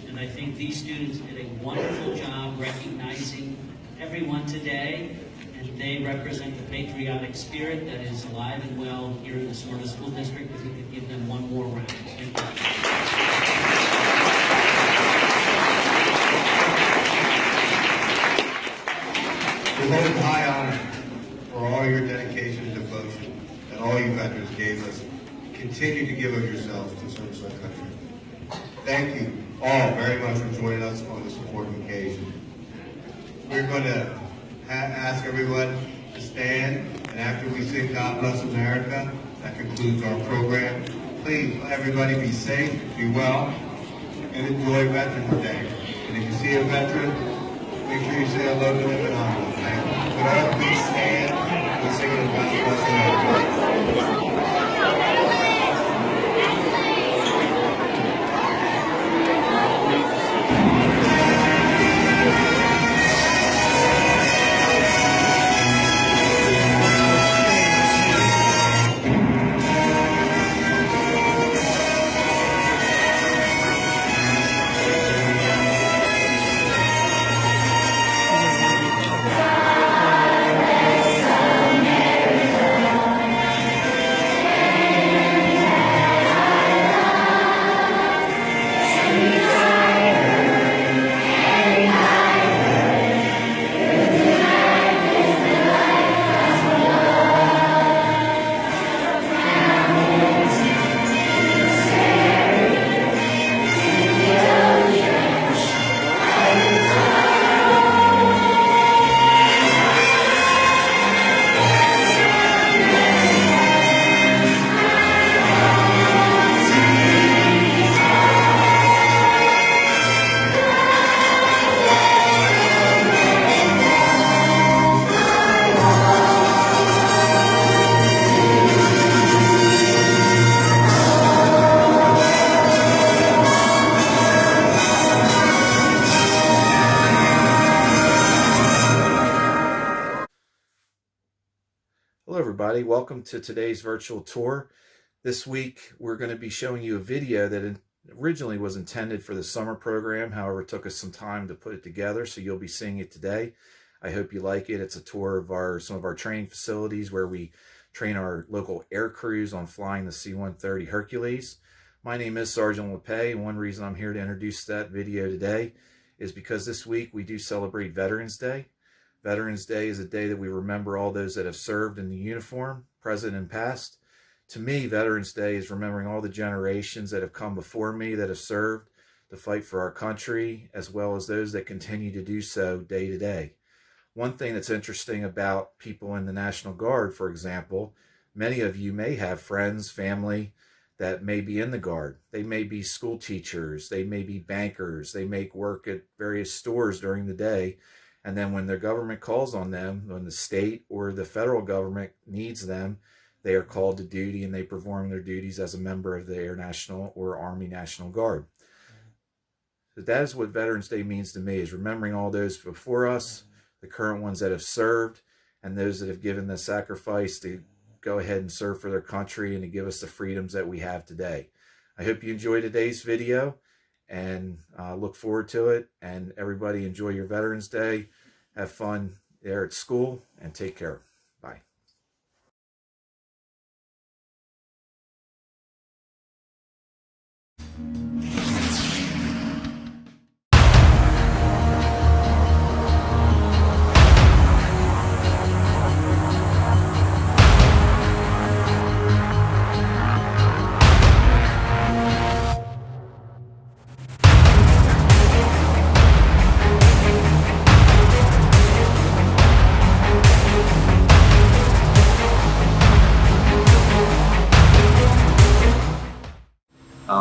And I think these students did a wonderful job recognizing everyone today, and they represent the patriotic spirit that is alive and well here in the Smyrna School District. If you could give them one more round. Thank you. We hold in high honor for all your dedication and devotion that all you veterans gave us. Continue to give of yourselves to service our country. Thank you all very much for joining us on this important occasion. We're going to ask everyone to stand, and after we sing God Bless America, that concludes our program. Please, everybody be safe, be well, and enjoy Veterans Day. And if you see a veteran, make sure you say hello to him and honor him. Thank you. Would all please stand and sing God Bless America. Hello everybody, welcome to today's virtual tour. This week we're going to be showing you a video that originally was intended for the summer program. However, it took us some time to put it together, so you'll be seeing it today. I hope you like it. It's a tour of some of our training facilities where we train our local air crews on flying the C-130 Hercules. My name is Sargent Lauppe, and one reason I'm here to introduce that video today is because this week we do celebrate Veterans Day. Veterans Day is a day that we remember all those that have served in the uniform, present and past. To me, Veterans Day is remembering all the generations that have come before me that have served to fight for our country, as well as those that continue to do so day to day. One thing that's interesting about people in the National Guard, for example, many of you may have friends, family that may be in the Guard. They may be school teachers, they may be bankers, they may work at various stores during the day. And then when the government calls on them, when the state or the federal government needs them, they are called to duty and they perform their duties as a member of the Air National or Army National Guard. So that is what Veterans Day means to me, is remembering all those before us, the current ones that have served, and those that have given the sacrifice to go ahead and serve for their country and to give us the freedoms that we have today. I hope you enjoyed today's video and look forward to it. And everybody enjoy your Veterans Day. Have fun there at school and take care. Bye.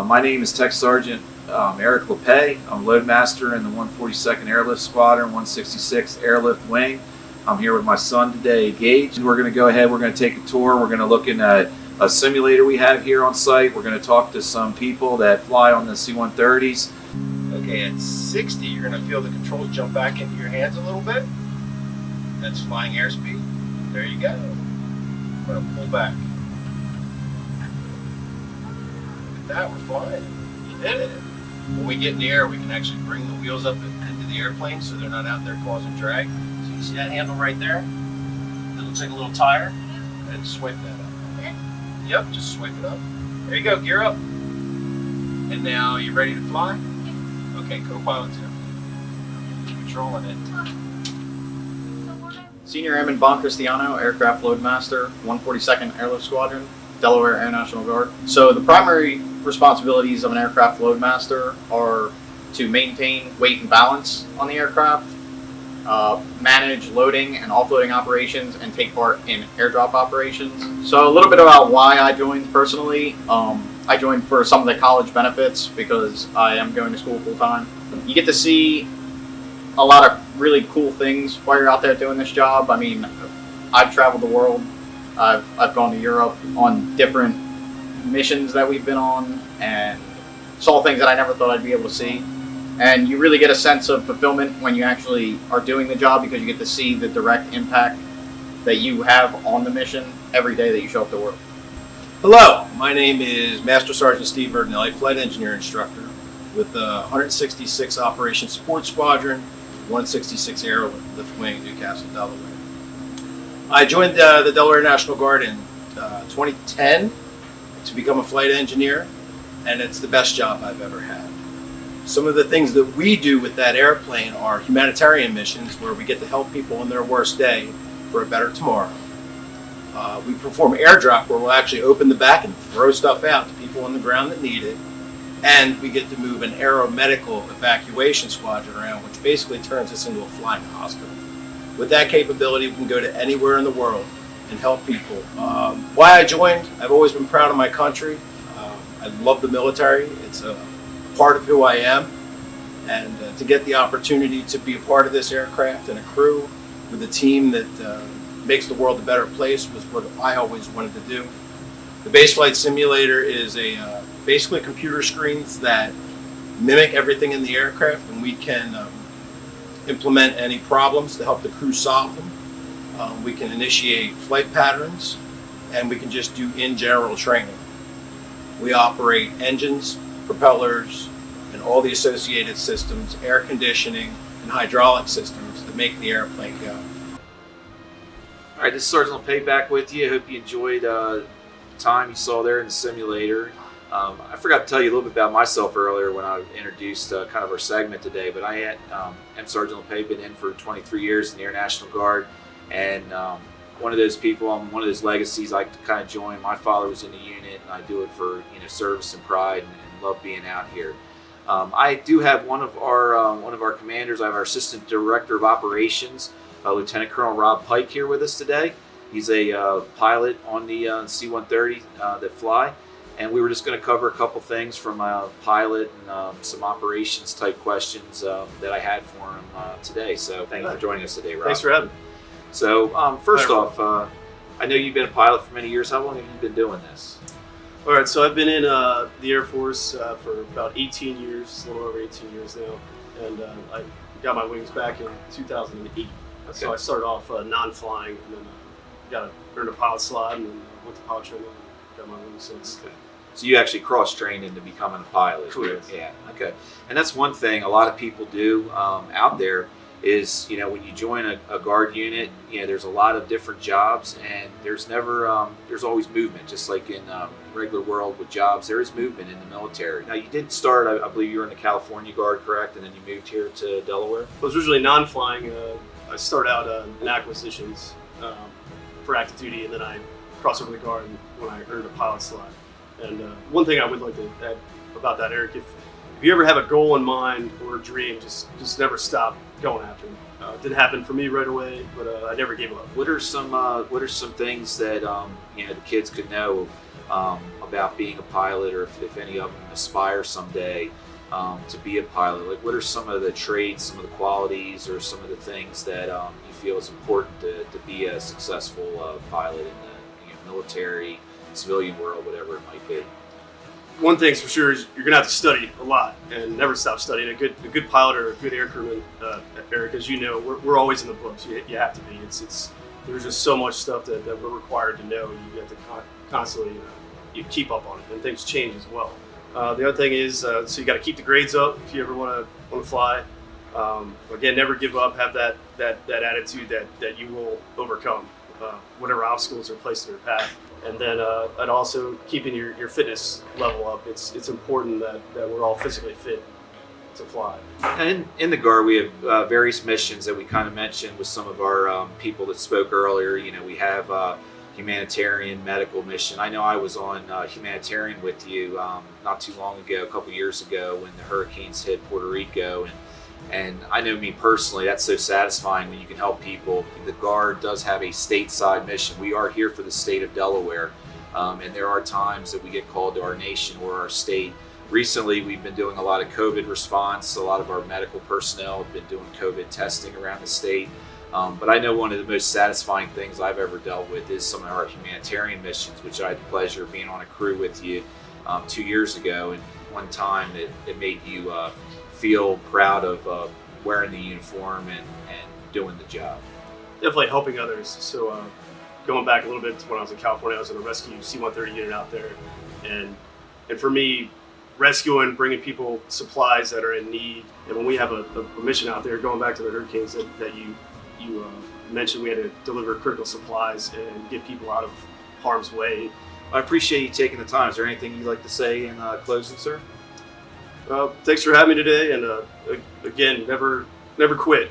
My name is Tech Sergeant Eric Lauppe. I'm Loadmaster in the 142nd Airlift Squadron, 166 Airlift Wing. I'm here with my son today, Gage. We're going to go ahead, we're going to take a tour. We're going to look in at a simulator we have here on site. We're going to talk to some people that fly on the C-130s. Okay, at 60, you're going to feel the controls jump back into your hands a little bit. That's flying airspeed. There you go. I'm going to pull back. Look at that, we're flying. You did it. When we get in the air, we can actually bring the wheels up into the airplane so they're not out there causing drag. So you see that handle right there? It looks like a little tire. Go ahead and swipe that up. Yep, just swipe it up. There you go, gear up. And now you ready to fly? Okay, co-pilot 2. Controlling it. Senior Airman Bon Cristiano, Aircraft Loadmaster, 142nd Airlift Squadron, Delaware Air National Guard. So the primary responsibilities of an aircraft loadmaster are to maintain weight and balance on the aircraft, manage loading and offloading operations, and take part in airdrop operations. So a little bit about why I joined personally. I joined for some of the college benefits because I am going to school full time. You get to see a lot of really cool things while you're out there doing this job. I mean, I've traveled the world. I've gone to Europe on different missions that we've been on and saw things that I never thought I'd be able to see. And you really get a sense of fulfillment when you actually are doing the job because you get to see the direct impact that you have on the mission every day that you show up to work. Hello, my name is Master Sergeant Steve Verdinelli, Flight Engineer Instructor with the 166 Operations Support Squadron, 166 Airlift Wing, Newcastle, Delaware. I joined the Delaware Air National Guard in 2010 to become a flight engineer, and it's the best job I've ever had. Some of the things that we do with that airplane are humanitarian missions where we get to help people on their worst day for a better tomorrow. We perform airdrop where we'll actually open the back and throw stuff out to people on the ground that need it. And we get to move an aeromedical evacuation squadron around, which basically turns us into a flying hospital. With that capability, we can go to anywhere in the world and help people. Why I joined, I've always been proud of my country. I love the military. It's a part of who I am. And to get the opportunity to be a part of this aircraft and a crew with a team that makes the world a better place was what I always wanted to do. The base flight simulator is basically computer screens that mimic everything in the aircraft, and we can implement any problems to help the crew solve them. We can initiate flight patterns, and we can just do in general training. We operate engines, propellers, and all the associated systems, air conditioning, and hydraulic systems that make the airplane go. All right, this is Sargent Lauppe back with you. I hope you enjoyed the time you saw there in the simulator. I forgot to tell you a little bit about myself earlier when I introduced kind of our segment today, but I am Sargent Lauppe, been in for 23 years in the Air National Guard, and one of those people, I'm one of those legacies I kind of joined. My father was in the unit, and I do it for service and pride, and love being out here. I do have one of our commanders. I have our Assistant Director of Operations, Lieutenant Colonel Rob Pike, here with us today. He's a pilot on the C-130 that fly, and we were just going to cover a couple things from a pilot and some operations type questions that I had for him today. So thank you for joining us today, Rob. Thanks for having me. So first off, I know you've been a pilot for many years. How long have you been doing this? All right, so I've been in the Air Force for about 18 years, a little over 18 years now, and I got my wings back in 2008. Okay. So I started off non-flying, and then earned a pilot slot, and then went to pilot training, and got my wings since. Okay. So you actually cross-trained into becoming a pilot. Correct. Yeah. Okay. And that's one thing a lot of people do out there is, when you join a guard unit, there's a lot of different jobs, and there's never, there's always movement, just like in regular world with jobs, there is movement in the military. Now you did start, I believe you were in the California Guard, correct? And then you moved here to Delaware? I was originally non-flying. I started out in acquisitions for active duty, and then I crossed over to the Guard when I earned a pilot slot. And one thing I would like to add about that, Eric, if you ever have a goal in mind or a dream, just never stop going after it. It didn't happen for me right away, but I never gave up. What are some things that the kids could know about being a pilot, or if any of them aspire someday to be a pilot? Like, what are some of the traits, some of the qualities, or some of the things that you feel is important to be a successful pilot in the military, civilian world, whatever it might be? One thing's for sure is you're gonna have to study a lot and never stop studying. A good pilot or a good air crewman, Eric, as you know, we're always in the books. You have to be. There's just so much stuff that we're required to know. You have to constantly you keep up on it, and things change as well. The other thing is, so you got to keep the grades up if you ever want to fly. Again, never give up. Have that attitude that you will overcome whatever obstacles are placed in your path. And then and also keeping your fitness level up. It's important that we're all physically fit to fly. And in the Guard, we have various missions that we kind of mentioned with some of our people that spoke earlier. You know, we have humanitarian medical mission. I know I was on humanitarian with you not too long ago, a couple years ago, when the hurricanes hit Puerto Rico, and I know me personally, that's so satisfying when you can help people. The Guard does have a stateside mission. We are here for the state of Delaware, and there are times that we get called to our nation or our state. Recently, we've been doing a lot of COVID response. A lot of our medical personnel have been doing COVID testing around the state. But I know one of the most satisfying things I've ever dealt with is some of our humanitarian missions, which I had the pleasure of being on a crew with you 2 years ago. And one time it made you feel proud of wearing the uniform and doing the job. Definitely helping others. So going back a little bit to when I was in California, I was in a rescue C-130 unit out there, and for me, rescuing, bringing people supplies that are in need. And when we have a mission out there, going back to the hurricanes that you mentioned, we had to deliver critical supplies and get people out of harm's way. I appreciate you taking the time. Is there anything you'd like to say in closing, sir? Thanks for having me today, and again, never quit.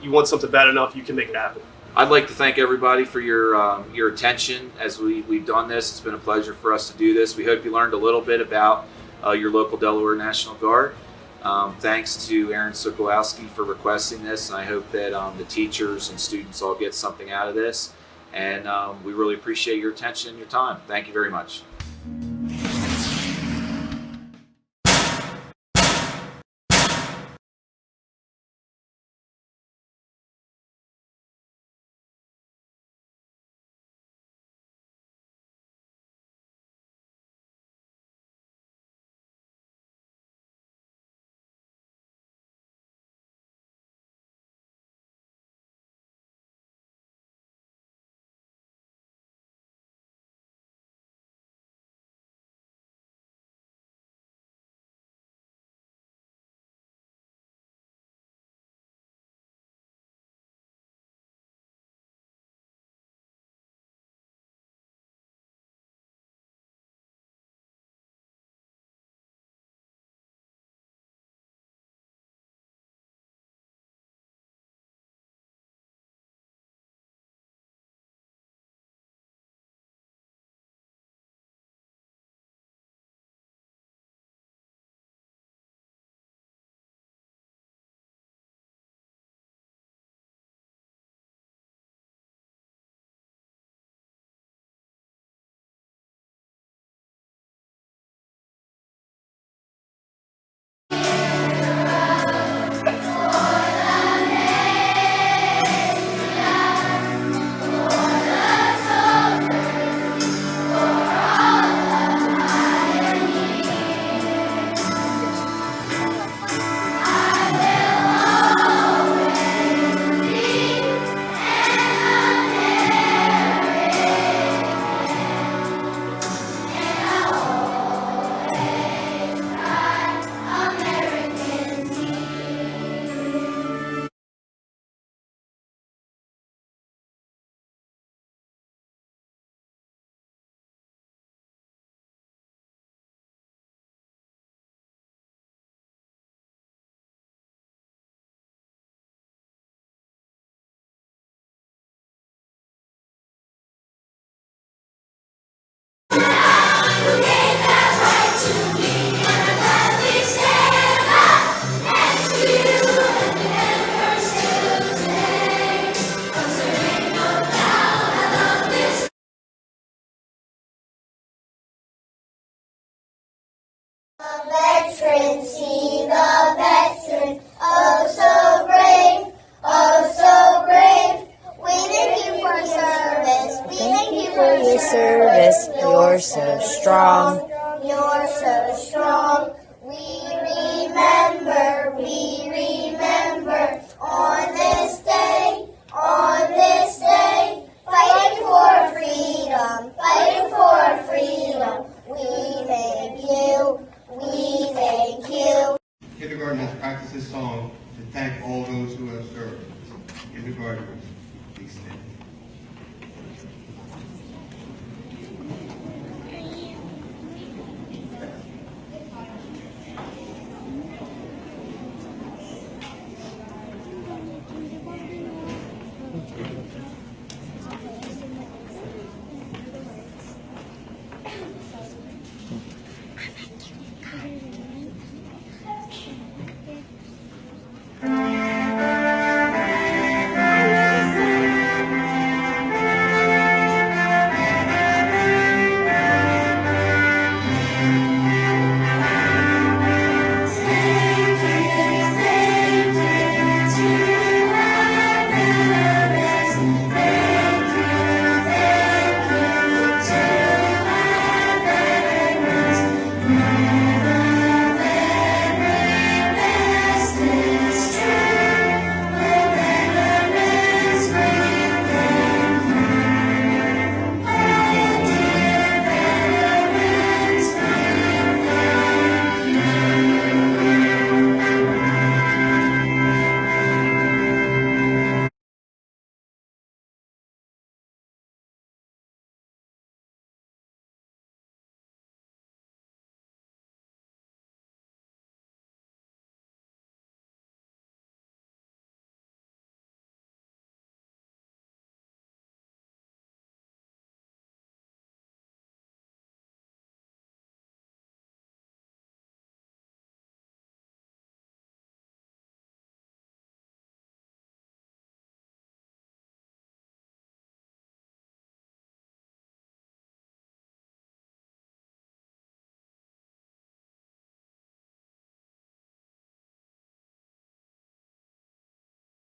You want something bad enough, you can make it happen. I'd like to thank everybody for your attention as we've done this. It's been a pleasure for us to do this. We hope you learned a little bit about your local Delaware National Guard. Thanks to Aaron Sokolowski for requesting this, and I hope that the teachers and students all get something out of this. And we really appreciate your attention and your time. Thank you very much. Veteran, see the veteran, oh so brave, oh so brave. We thank you for your service. We thank you for your service. You're so strong. You're so strong. We remember.